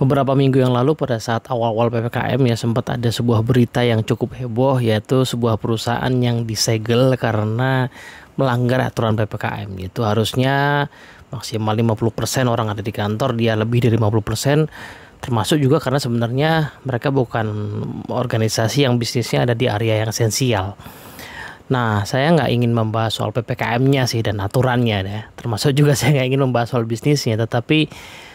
Beberapa minggu yang lalu pada saat awal-awal PPKM ya sempat ada sebuah berita yang cukup heboh, yaitu sebuah perusahaan yang disegel karena melanggar aturan PPKM. Itu harusnya maksimal 50% orang ada di kantor, dia lebih dari 50%, termasuk juga karena sebenarnya mereka bukan organisasi yang bisnisnya ada di area yang esensial. Nah, saya nggak ingin membahas soal PPKM-nya sih dan aturannya ya. Termasuk juga saya nggak ingin membahas soal bisnisnya, tetapi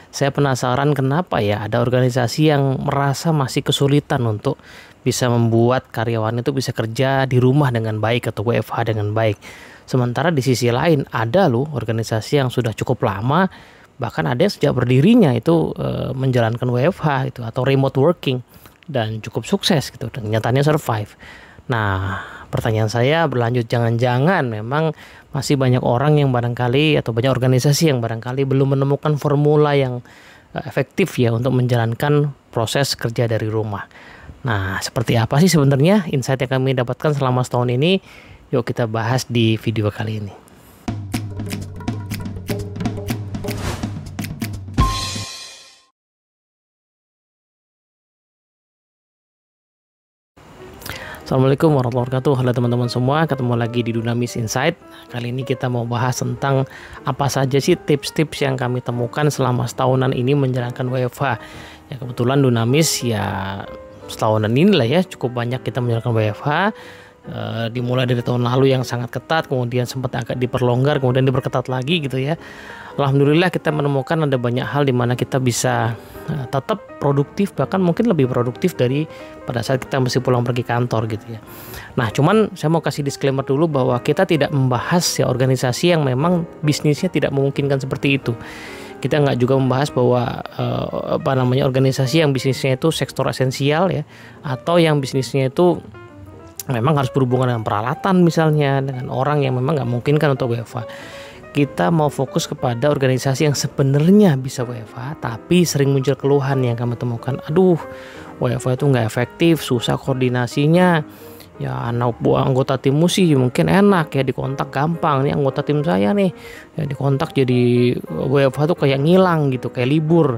saya penasaran kenapa ya ada organisasi yang merasa masih kesulitan untuk bisa membuat karyawan itu bisa kerja di rumah dengan baik atau WFH dengan baik. Sementara di sisi lain ada loh organisasi yang sudah cukup lama, bahkan ada yang sejak berdirinya itu menjalankan WFH itu atau remote working dan cukup sukses gitu dan nyatanya survive. Nah, pertanyaan saya berlanjut, jangan-jangan memang masih banyak orang yang barangkali atau banyak organisasi yang barangkali belum menemukan formula yang efektif ya untuk menjalankan proses kerja dari rumah. Nah, seperti apa sih sebenarnya insight yang kami dapatkan selama setahun ini? Yuk kita bahas di video kali ini. Assalamualaikum warahmatullahi wabarakatuh. Halo teman-teman semua, ketemu lagi di Dunamis Insight. Kali ini kita mau bahas tentang apa saja sih tips-tips yang kami temukan selama setahunan ini menjalankan WFH. Ya kebetulan Dunamis ya setahunan inilah ya cukup banyak kita menjalankan WFH. Dimulai dari tahun lalu yang sangat ketat, kemudian sempat agak diperlonggar, kemudian diperketat lagi gitu ya. Alhamdulillah kita menemukan ada banyak hal di mana kita bisa tetap produktif, bahkan mungkin lebih produktif dari pada saat kita mesti pulang pergi kantor gitu ya. Nah, cuman saya mau kasih disclaimer dulu bahwa kita tidak membahas ya organisasi yang memang bisnisnya tidak memungkinkan seperti itu. Kita nggak juga membahas bahwa organisasi yang bisnisnya itu sektor esensial ya, atau yang bisnisnya itu memang harus berhubungan dengan peralatan misalnya, dengan orang yang memang nggak memungkinkan untuk WFH. Kita mau fokus kepada organisasi yang sebenarnya bisa WFH, tapi sering muncul keluhan yang kami temukan. Aduh, WFH itu nggak efektif, susah koordinasinya. Ya anak buah anggota timmu sih mungkin enak ya, dikontak gampang. Nih anggota tim saya nih, ya dikontak jadi WFH tuh kayak ngilang gitu, kayak libur.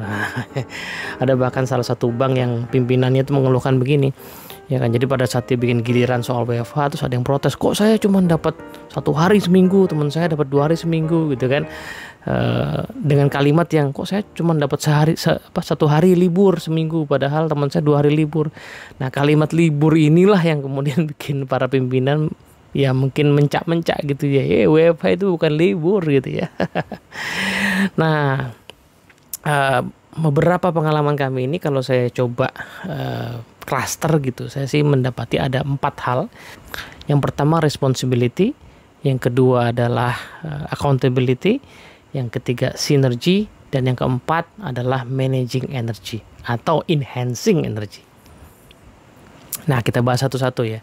Ada bahkan salah satu bank yang pimpinannya itu mengeluhkan begini. Ya kan, jadi pada saat dia bikin giliran soal WFH terus ada yang protes, kok saya cuma dapat 1 hari seminggu, teman saya dapat 2 hari seminggu gitu kan, dengan kalimat yang kok saya cuma dapat 1 hari libur seminggu padahal teman saya 2 hari libur. Nah, kalimat libur inilah yang kemudian bikin para pimpinan ya mungkin mencak-mencak gitu ya, WFH itu bukan libur gitu ya. Nah, beberapa pengalaman kami ini kalau saya coba cluster gitu, saya sih mendapati ada 4 hal. Yang pertama responsibility, yang kedua adalah accountability, yang ketiga synergy, dan yang keempat adalah managing energy atau enhancing energy. Nah, kita bahas satu-satu ya.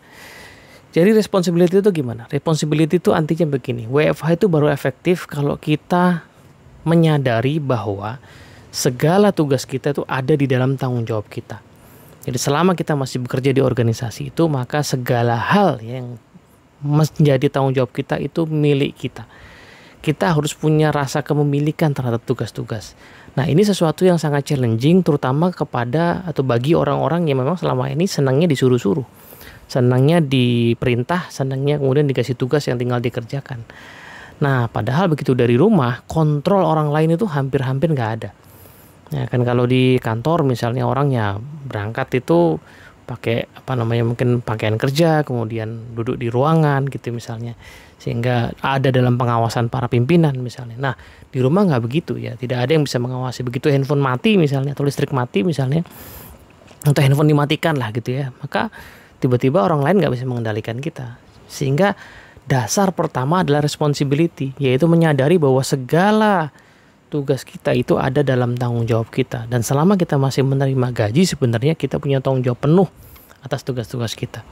Jadi responsibility itu gimana? Responsibility itu artinya begini, WFH itu baru efektif kalau kita menyadari bahwa segala tugas kita itu ada di dalam tanggung jawab kita. Jadi selama kita masih bekerja di organisasi itu, maka segala hal yang menjadi tanggung jawab kita itu milik kita. Kita harus punya rasa kepemilikan terhadap tugas-tugas. Nah, ini sesuatu yang sangat challenging terutama kepada atau bagi orang-orang yang memang selama ini senangnya disuruh-suruh. Senangnya diperintah, senangnya kemudian dikasih tugas yang tinggal dikerjakan. Nah, padahal begitu dari rumah, kontrol orang lain itu hampir-hampir nggak ada. Ya kan, kalau di kantor misalnya orangnya berangkat itu pakai mungkin pakaian kerja, kemudian duduk di ruangan gitu misalnya, sehingga ada dalam pengawasan para pimpinan misalnya. Nah, di rumah nggak begitu ya, tidak ada yang bisa mengawasi. Begitu handphone mati misalnya atau listrik mati misalnya, atau handphone dimatikan lah gitu ya, maka tiba-tiba orang lain nggak bisa mengendalikan kita. Sehingga dasar pertama adalah responsibility, yaitu menyadari bahwa segala tugas kita itu ada dalam tanggung jawab kita, dan selama kita masih menerima gaji sebenarnya kita punya tanggung jawab penuh atas tugas-tugas kita.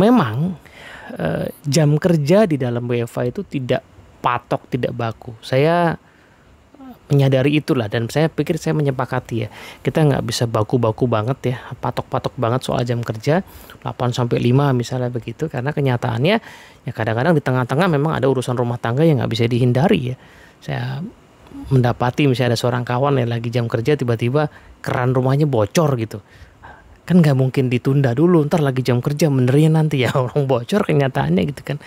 Memang jam kerja di dalam WFH itu tidak patok, tidak baku. Saya menyadari itulah, dan saya pikir saya menyepakati ya, kita nggak bisa baku-baku banget ya, patok-patok banget soal jam kerja 8-5 misalnya begitu, karena kenyataannya ya kadang-kadang di tengah-tengah memang ada urusan rumah tangga yang nggak bisa dihindari ya. Saya mendapati misalnya ada seorang kawan yang lagi jam kerja tiba-tiba keran rumahnya bocor gitu, kan nggak mungkin ditunda dulu, ntar lagi jam kerja benernya nanti ya orang bocor kenyataannya gitu kan,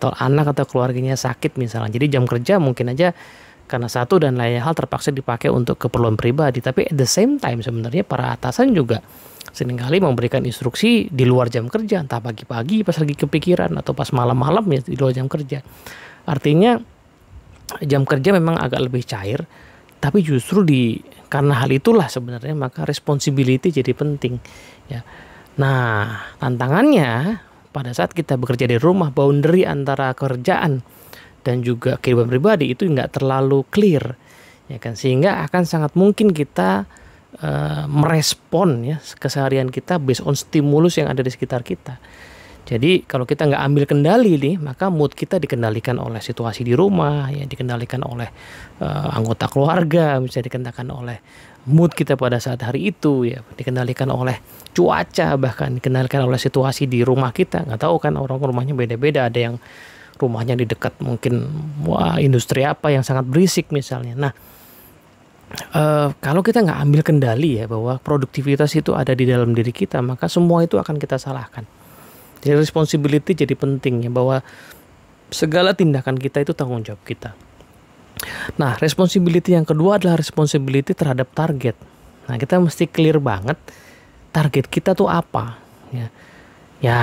atau anak atau keluarganya sakit misalnya, jadi jam kerja mungkin aja karena satu dan lain hal terpaksa dipakai untuk keperluan pribadi. Tapi at the same time sebenarnya para atasan juga seringkali memberikan instruksi di luar jam kerja, entah pagi-pagi pas lagi kepikiran atau pas malam-malam ya di luar jam kerja. Artinya jam kerja memang agak lebih cair, tapi justru karena hal itulah sebenarnya maka responsibility jadi penting ya. Nah, tantangannya pada saat kita bekerja di rumah, boundary antara kerjaan dan juga kehidupan pribadi itu nggak terlalu clear ya kan, sehingga akan sangat mungkin kita merespon ya keseharian kita based on stimulus yang ada di sekitar kita. Jadi kalau kita nggak ambil kendali nih, maka mood kita dikendalikan oleh situasi di rumah, ya dikendalikan oleh anggota keluarga, bisa dikendalikan oleh mood kita pada saat hari itu, ya dikendalikan oleh cuaca, bahkan dikendalikan oleh situasi di rumah kita. Nggak tahu kan, orang rumahnya beda-beda, ada yang rumahnya di dekat mungkin industri apa yang sangat berisik misalnya. Nah, kalau kita nggak ambil kendali ya bahwa produktivitas itu ada di dalam diri kita, maka semua itu akan kita salahkan. Jadi responsibility jadi penting ya, bahwa segala tindakan kita itu tanggung jawab kita. Nah, responsibility yang kedua adalah responsibility terhadap target. Nah, kita mesti clear banget target kita tuh apa ya. Ya,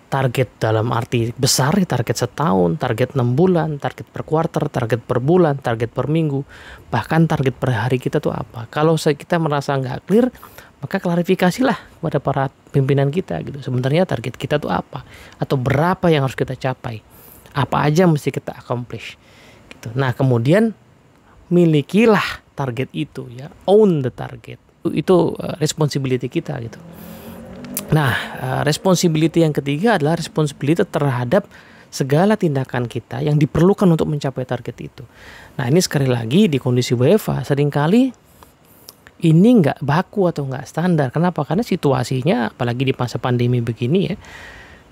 target dalam arti besar, target setahun, target 6 bulan, target per kuarter, target per bulan, target per minggu, bahkan target per hari kita tuh apa. Kalau kita merasa nggak clear, maka klarifikasilah kepada para pimpinan kita gitu. Sebenarnya target kita tuh apa, atau berapa yang harus kita capai, apa aja mesti kita accomplish gitu. Nah, kemudian milikilah target itu ya, own the target. Itu responsibility kita gitu. Nah, responsibility yang ketiga adalah responsibility terhadap segala tindakan kita yang diperlukan untuk mencapai target itu. Nah, ini sekali lagi di kondisi WFH seringkali ini nggak baku atau nggak standar. Kenapa? Karena situasinya, apalagi di masa pandemi begini ya,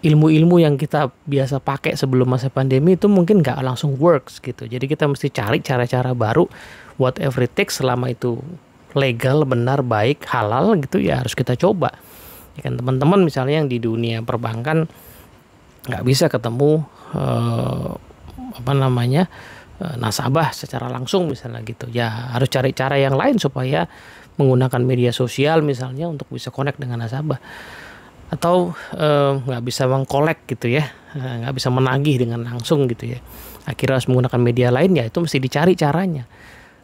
ilmu-ilmu yang kita biasa pakai sebelum masa pandemi itu mungkin nggak langsung works gitu. Jadi kita mesti cari cara-cara baru, whatever it takes, selama itu legal, benar, baik, halal gitu ya harus kita coba. Ya kan, teman-teman misalnya yang di dunia perbankan nggak bisa ketemu nasabah secara langsung misalnya gitu, ya harus cari cara yang lain supaya menggunakan media sosial misalnya untuk bisa connect dengan nasabah, atau nggak bisa mengkolek gitu ya, nggak bisa menagih dengan langsung gitu ya, akhirnya harus menggunakan media lain, ya itu mesti dicari caranya.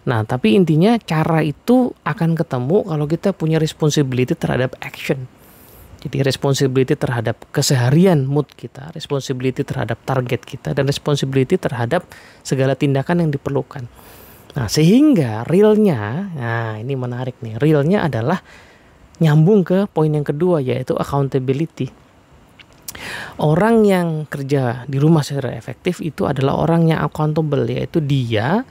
Nah, tapi intinya cara itu akan ketemu kalau kita punya responsibility terhadap action. Jadi responsibility terhadap keseharian mood kita, responsibility terhadap target kita, dan responsibility terhadap segala tindakan yang diperlukan. Nah, sehingga realnya, nah ini menarik nih, realnya adalah nyambung ke poin yang kedua, yaitu accountability. Orang yang kerja di rumah secara efektif itu adalah orang yang accountable, yaitu dia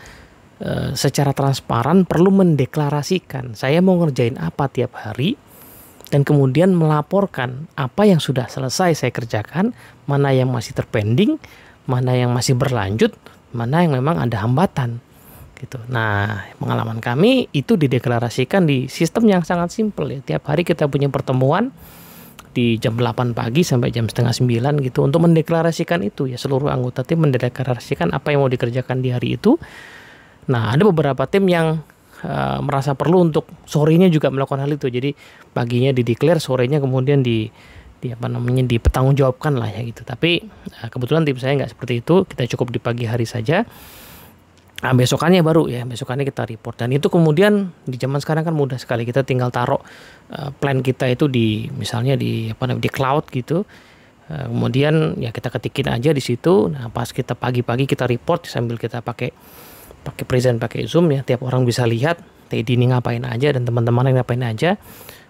secara transparan perlu mendeklarasikan, saya mau ngerjain apa tiap hari, dan kemudian melaporkan apa yang sudah selesai saya kerjakan, mana yang masih terpending, mana yang masih berlanjut, mana yang memang ada hambatan gitu. Nah, pengalaman kami itu dideklarasikan di sistem yang sangat simpel ya. Tiap hari kita punya pertemuan di jam 8 pagi sampai jam setengah 9 gitu untuk mendeklarasikan itu ya. Seluruh anggota tim mendeklarasikan apa yang mau dikerjakan di hari itu. Nah, ada beberapa tim yang merasa perlu untuk sorenya juga melakukan hal itu. Jadi paginya dideklar, sorenya kemudian dipertanggungjawabkan lah ya gitu. Tapi kebetulan tim saya nggak seperti itu. Kita cukup di pagi hari saja. Nah, besokannya baru ya, besokannya kita report. Dan itu kemudian di zaman sekarang kan mudah sekali. Kita tinggal taruh plan kita itu misalnya di cloud gitu. Kemudian ya kita ketikin aja di situ. Nah, pas kita pagi-pagi kita report sambil kita pakai present, pakai Zoom ya, tiap orang bisa lihat Teddy ini ngapain aja dan teman-teman yang ngapain aja,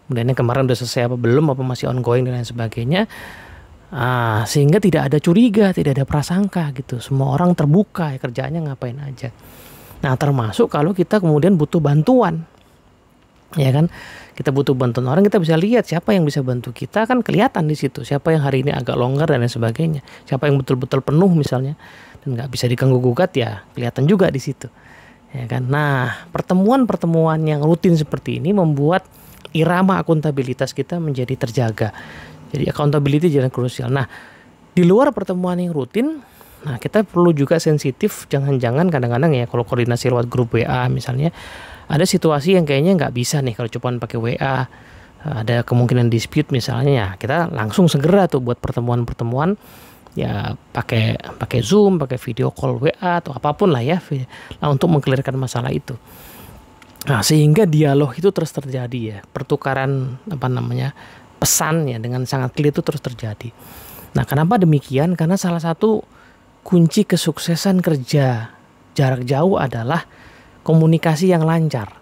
kemudian yang kemarin udah selesai apa belum, apa masih ongoing dan lain sebagainya. Sehingga tidak ada curiga, tidak ada prasangka gitu, semua orang terbuka ya kerjaannya ngapain aja. Nah, termasuk kalau kita kemudian butuh bantuan ya kan, kita butuh bantuan orang, kita bisa lihat siapa yang bisa bantu kita, kan kelihatan di situ siapa yang hari ini agak longgar dan lain sebagainya, siapa yang betul-betul penuh misalnya dan nggak bisa diganggu gugat, ya kelihatan juga di situ ya kan. Nah, pertemuan-pertemuan yang rutin seperti ini membuat irama akuntabilitas kita menjadi terjaga. Jadi accountability jadi krusial. Nah, di luar pertemuan yang rutin, nah kita perlu juga sensitif. Jangan-jangan kadang-kadang ya kalau koordinasi lewat grup WA misalnya, ada situasi yang kayaknya nggak bisa nih kalau cuma pakai WA, ada kemungkinan dispute misalnya, ya kita langsung segera tuh buat pertemuan-pertemuan ya pakai Zoom, pakai video call WA atau apapun lah ya, nah, untuk mengkelirkan masalah itu. Nah, sehingga dialog itu terus terjadi ya, pertukaran pesan ya dengan sangat clear itu terus terjadi. Nah, kenapa demikian? Karena salah satu kunci kesuksesan kerja jarak jauh adalah komunikasi yang lancar,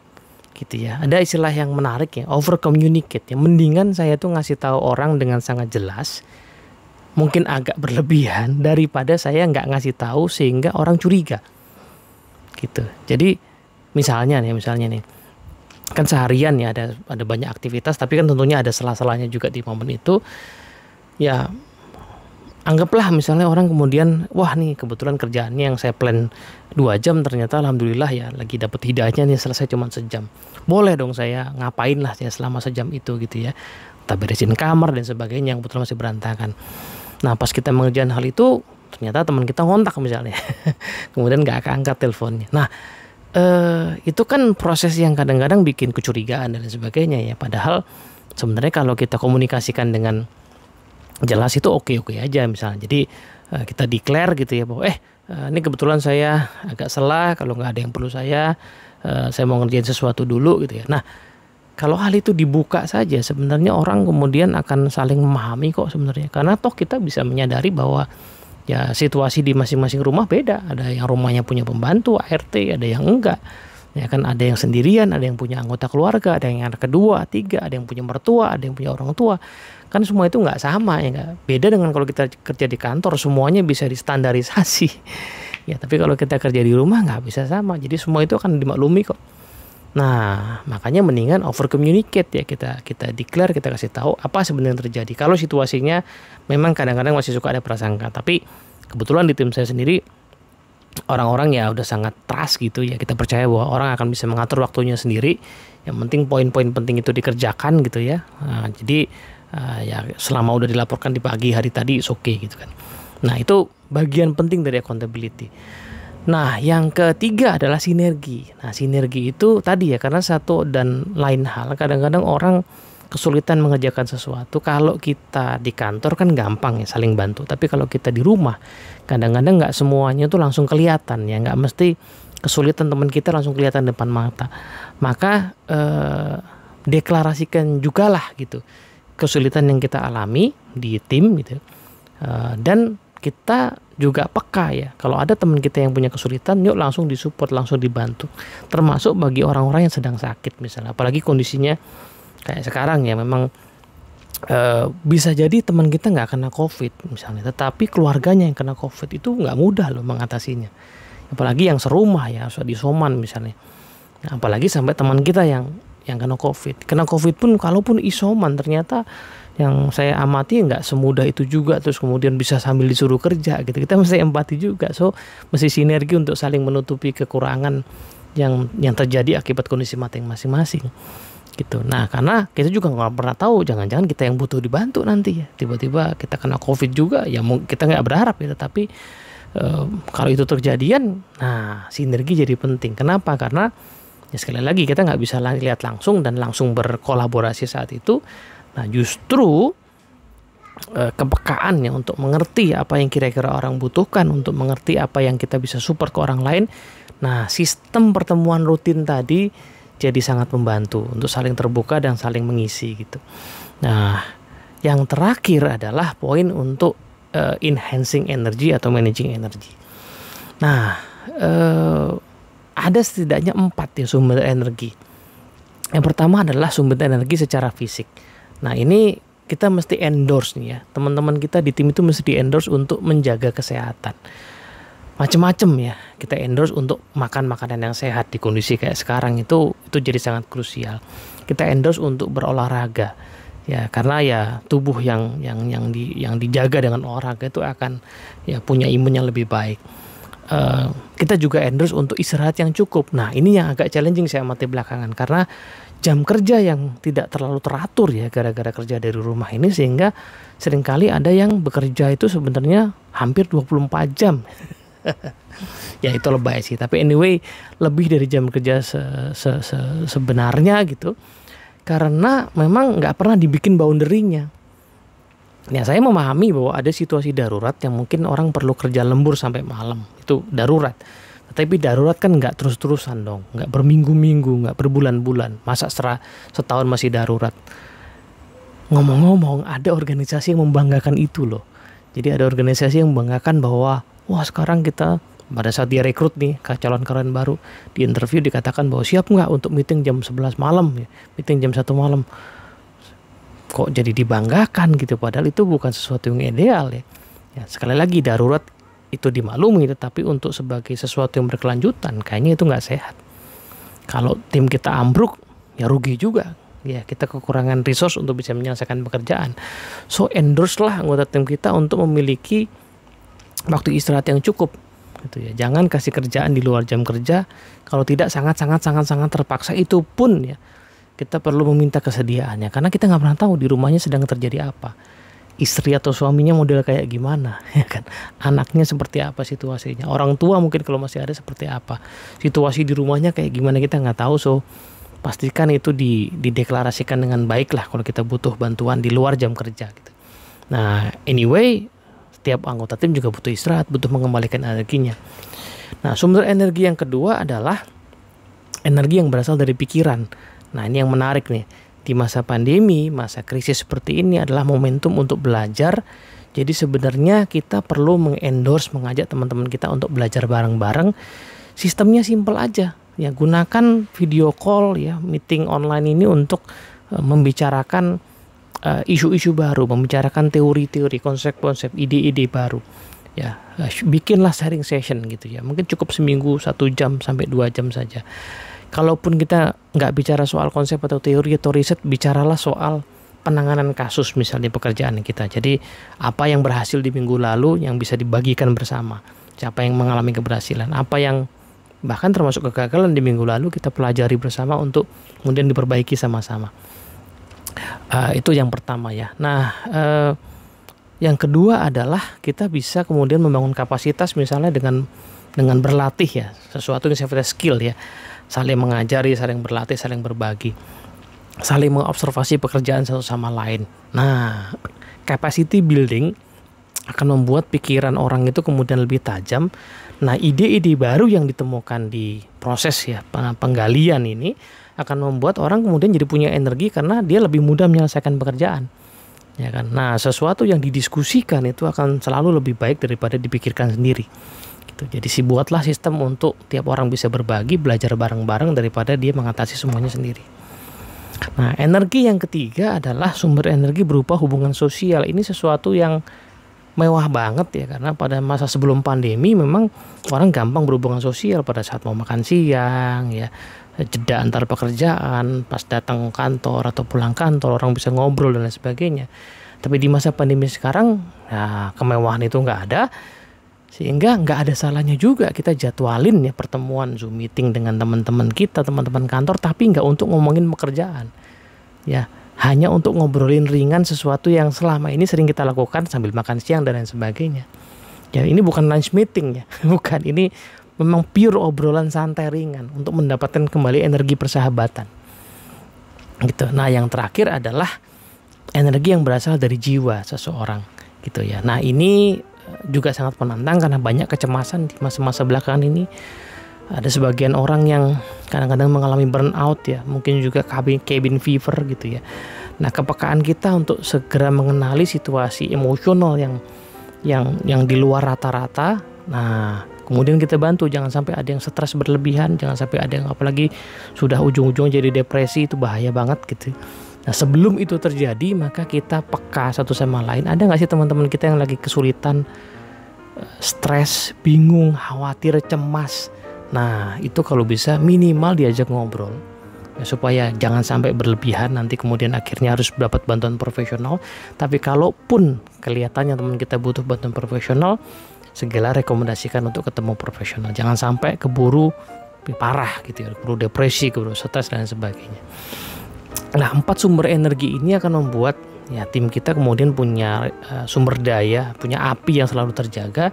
gitu ya. Ada istilah yang menarik ya, over communicate ya. Mendingan saya tuh ngasih tahu orang dengan sangat jelas, mungkin agak berlebihan, daripada saya nggak ngasih tahu sehingga orang curiga, gitu. Jadi misalnya nih, kan seharian ya ada banyak aktivitas, tapi kan tentunya ada sela-selanya juga di momen itu. Ya anggaplah misalnya orang kemudian, wah nih kebetulan kerjaannya yang saya plan 2 jam ternyata alhamdulillah ya lagi dapat hidayahnya nih selesai cuma sejam. Boleh dong saya ngapain lah ya selama sejam itu gitu ya. Kita beresin kamar dan sebagainya yang kebetulan masih berantakan. Nah pas kita mengerjakan hal itu ternyata teman kita ngontak misalnya. Kemudian gak angkat teleponnya. Nah itu kan proses yang kadang-kadang bikin kecurigaan dan sebagainya ya. Padahal sebenarnya kalau kita komunikasikan dengan jelas itu oke-oke aja misalnya. Jadi kita declare gitu ya bahwa ini kebetulan saya agak salah, kalau nggak ada yang perlu saya mau ngerjain sesuatu dulu gitu ya. Nah kalau hal itu dibuka saja sebenarnya orang kemudian akan saling memahami kok sebenarnya. Karena toh kita bisa menyadari bahwa ya situasi di masing-masing rumah beda. Ada yang rumahnya punya pembantu, ART, ada yang enggak. Ya kan, ada yang sendirian, ada yang punya anggota keluarga, ada yang anak kedua, tiga, ada yang punya mertua, ada yang punya orang tua. Kan semua itu nggak sama ya nggak. Beda dengan kalau kita kerja di kantor, semuanya bisa distandarisasi. Ya tapi kalau kita kerja di rumah nggak bisa sama. Jadi semua itu akan dimaklumi kok. Nah makanya mendingan over communicate ya, kita declare, kita kasih tahu apa sebenarnya yang terjadi. Kalau situasinya memang kadang-kadang masih suka ada prasangka, tapi kebetulan di tim saya sendiri orang-orang ya udah sangat trust gitu ya, kita percaya bahwa orang akan bisa mengatur waktunya sendiri. Yang penting poin-poin penting itu dikerjakan gitu ya. Nah, jadi ya selama udah dilaporkan di pagi hari tadi it's okay gitu kan. Nah itu bagian penting dari accountability. Nah yang ketiga adalah sinergi. Nah sinergi itu tadi ya, karena satu dan lain hal kadang-kadang orang kesulitan mengerjakan sesuatu. Kalau kita di kantor kan gampang ya saling bantu, tapi kalau kita di rumah kadang-kadang nggak semuanya tuh langsung kelihatan ya, nggak mesti kesulitan teman kita langsung kelihatan depan mata. Maka deklarasikan juga lah gitu kesulitan yang kita alami di tim gitu, dan kita juga peka ya, kalau ada teman kita yang punya kesulitan, yuk langsung disupport, langsung dibantu. Termasuk bagi orang-orang yang sedang sakit misalnya, apalagi kondisinya kayak sekarang ya, memang bisa jadi teman kita nggak kena COVID misalnya, tetapi keluarganya yang kena COVID, itu nggak mudah loh mengatasinya. Apalagi yang serumah ya, harus diisoman misalnya. Nah, apalagi sampai teman kita yang kena COVID. Kena COVID pun kalaupun isoman, ternyata yang saya amati nggak semudah itu juga, terus kemudian bisa sambil disuruh kerja gitu. Kita mesti empati juga, so mesti sinergi untuk saling menutupi kekurangan yang terjadi akibat kondisi masing-masing gitu. Nah karena kita juga nggak pernah tahu, jangan-jangan kita yang butuh dibantu nanti ya, tiba-tiba kita kena COVID juga ya, kita nggak berharap ya, tapi kalau itu terjadian, nah sinergi jadi penting. Kenapa? Karena ya sekali lagi kita nggak bisa lihat langsung dan langsung berkolaborasi saat itu. Nah justru kepekaannya untuk mengerti apa yang kira-kira orang butuhkan, untuk mengerti apa yang kita bisa support ke orang lain. Nah sistem pertemuan rutin tadi jadi sangat membantu untuk saling terbuka dan saling mengisi gitu. Nah yang terakhir adalah poin untuk enhancing energy atau managing energy. Nah ada setidaknya 4 ya sumber energi. Yang pertama adalah sumber energi secara fisik. Nah ini kita mesti endorse nih ya, teman-teman kita di tim itu mesti di endorse untuk menjaga kesehatan. Macam-macam ya kita endorse untuk makan makanan yang sehat di kondisi kayak sekarang, itu jadi sangat krusial. Kita endorse untuk berolahraga ya, karena ya tubuh yang dijaga dengan olahraga itu akan ya punya imun yang lebih baik. kita juga endorse untuk istirahat yang cukup. Nah, ini yang agak challenging saya amati belakangan, karena jam kerja yang tidak terlalu teratur ya gara-gara kerja dari rumah ini, sehingga seringkali ada yang bekerja itu sebenarnya hampir 24 jam. Ya itu lebay sih, tapi anyway lebih dari jam kerja sebenarnya gitu, karena memang nggak pernah dibikin boundary-nya. Ya, saya memahami bahwa ada situasi darurat yang mungkin orang perlu kerja lembur sampai malam, itu darurat. Tapi darurat kan nggak terus-terusan dong, nggak berminggu-minggu, nggak berbulan-bulan. Masa setahun masih darurat? Ngomong-ngomong, ada organisasi yang membanggakan itu loh. Jadi ada organisasi yang membanggakan bahwa, wah sekarang kita, pada saat dia rekrut nih calon karyawan baru, di interview dikatakan bahwa siap nggak untuk meeting jam 11 malam, ya, meeting jam 1 malam. Kok jadi dibanggakan gitu, padahal itu bukan sesuatu yang ideal ya. Ya, sekali lagi darurat itu dimaklumi, tetapi untuk sebagai sesuatu yang berkelanjutan kayaknya itu nggak sehat. Kalau tim kita ambruk ya rugi juga ya, kita kekurangan resource untuk bisa menyelesaikan pekerjaan. So endorse lah anggota tim kita untuk memiliki waktu istirahat yang cukup gitu ya. Jangan kasih kerjaan di luar jam kerja, kalau tidak sangat terpaksa, itu pun ya kita perlu meminta kesediaannya, karena kita nggak pernah tahu di rumahnya sedang terjadi apa, istri atau suaminya model kayak gimana, ya kan, anaknya seperti apa situasinya, orang tua mungkin kalau masih ada seperti apa, situasi di rumahnya kayak gimana kita nggak tahu. So pastikan itu dideklarasikan dengan baik lah kalau kita butuh bantuan di luar jam kerja gitu. Nah anyway, setiap anggota tim juga butuh istirahat, butuh mengembalikan energinya. Nah sumber energi yang kedua adalah energi yang berasal dari pikiran. Nah ini yang menarik nih, di masa pandemi, masa krisis seperti ini adalah momentum untuk belajar. Jadi sebenarnya kita perlu mengendorse, mengajak teman-teman kita untuk belajar bareng-bareng. Sistemnya simple aja, ya gunakan video call ya, meeting online ini untuk membicarakan isu-isu baru, membicarakan teori-teori, konsep-konsep, ide-ide baru. Ya, bikinlah sharing session gitu ya. Mungkin cukup seminggu 1 jam sampai 2 jam saja. Kalaupun kita nggak bicara soal konsep atau teori atau riset, bicaralah soal penanganan kasus misalnya pekerjaan kita. Jadi apa yang berhasil di minggu lalu yang bisa dibagikan bersama, siapa yang mengalami keberhasilan, apa yang bahkan termasuk kegagalan di minggu lalu kita pelajari bersama untuk kemudian diperbaiki sama-sama. Itu yang pertama ya. Nah yang kedua adalah kita bisa kemudian membangun kapasitas misalnya dengan berlatih ya, sesuatu yang sifatnya skill ya, saling mengajari, saling berlatih, saling berbagi, saling mengobservasi pekerjaan satu sama lain. Nah, capacity building akan membuat pikiran orang itu kemudian lebih tajam. Nah, ide-ide baru yang ditemukan di proses ya penggalian ini akan membuat orang kemudian jadi punya energi karena dia lebih mudah menyelesaikan pekerjaan. Ya kan? Nah, sesuatu yang didiskusikan itu akan selalu lebih baik daripada dipikirkan sendiri. Jadi buatlah sistem untuk tiap orang bisa berbagi, belajar bareng-bareng daripada dia mengatasi semuanya sendiri. Nah, energi yang ketiga adalah sumber energi berupa hubungan sosial. Ini sesuatu yang mewah banget ya, karena pada masa sebelum pandemi memang orang gampang berhubungan sosial pada saat mau makan siang ya, jeda antar pekerjaan, pas datang kantor atau pulang kantor orang bisa ngobrol dan lain sebagainya. Tapi di masa pandemi sekarang, ya kemewahan itu nggak ada. Sehingga nggak ada salahnya juga kita jadwalin ya pertemuan Zoom meeting dengan teman-teman kita, teman-teman kantor, tapi nggak untuk ngomongin pekerjaan. Ya, hanya untuk ngobrolin ringan sesuatu yang selama ini sering kita lakukan sambil makan siang dan lain sebagainya. Ya, ini bukan lunch meeting ya, bukan. Ini memang pure obrolan santai ringan untuk mendapatkan kembali energi persahabatan. Gitu. Nah, yang terakhir adalah energi yang berasal dari jiwa seseorang, gitu ya. Nah, ini juga sangat menantang karena banyak kecemasan di masa-masa belakangan ini. Ada sebagian orang yang kadang-kadang mengalami burnout ya, mungkin juga cabin fever gitu ya. Nah, kepekaan kita untuk segera mengenali situasi emosional yang di luar rata-rata. Nah, kemudian kita bantu, jangan sampai ada yang stres berlebihan, jangan sampai ada yang apalagi sudah ujung-ujung jadi depresi, itu bahaya banget gitu. Nah, sebelum itu terjadi, maka kita peka satu sama lain. Ada nggak sih teman-teman kita yang lagi kesulitan, stres, bingung, khawatir, cemas? Nah, itu kalau bisa minimal diajak ngobrol. Ya, supaya jangan sampai berlebihan, nanti kemudian akhirnya harus dapat bantuan profesional. Tapi kalaupun kelihatannya teman kita butuh bantuan profesional, segala rekomendasikan untuk ketemu profesional. Jangan sampai keburu parah gitu ya, keburu depresi, keburu stres dan sebagainya. Nah, 4 sumber energi ini akan membuat ya tim kita kemudian punya sumber daya, punya api yang selalu terjaga,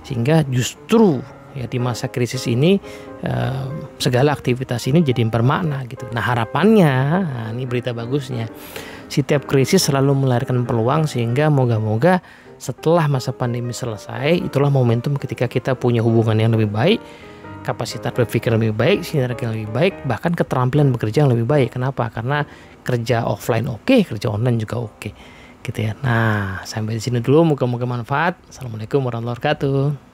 sehingga justru ya di masa krisis ini segala aktivitas ini jadi bermakna gitu. Nah, harapannya, ini berita bagusnya, setiap krisis selalu melahirkan peluang, sehingga moga-moga setelah masa pandemi selesai, itulah momentum ketika kita punya hubungan yang lebih baik, kapasitas berpikir lebih baik, sinergi yang lebih baik, bahkan keterampilan bekerja yang lebih baik. Kenapa? Karena kerja offline oke, kerja online juga oke, gitu ya. Nah, sampai di sini dulu, moga-moga manfaat. Assalamualaikum warahmatullahi wabarakatuh.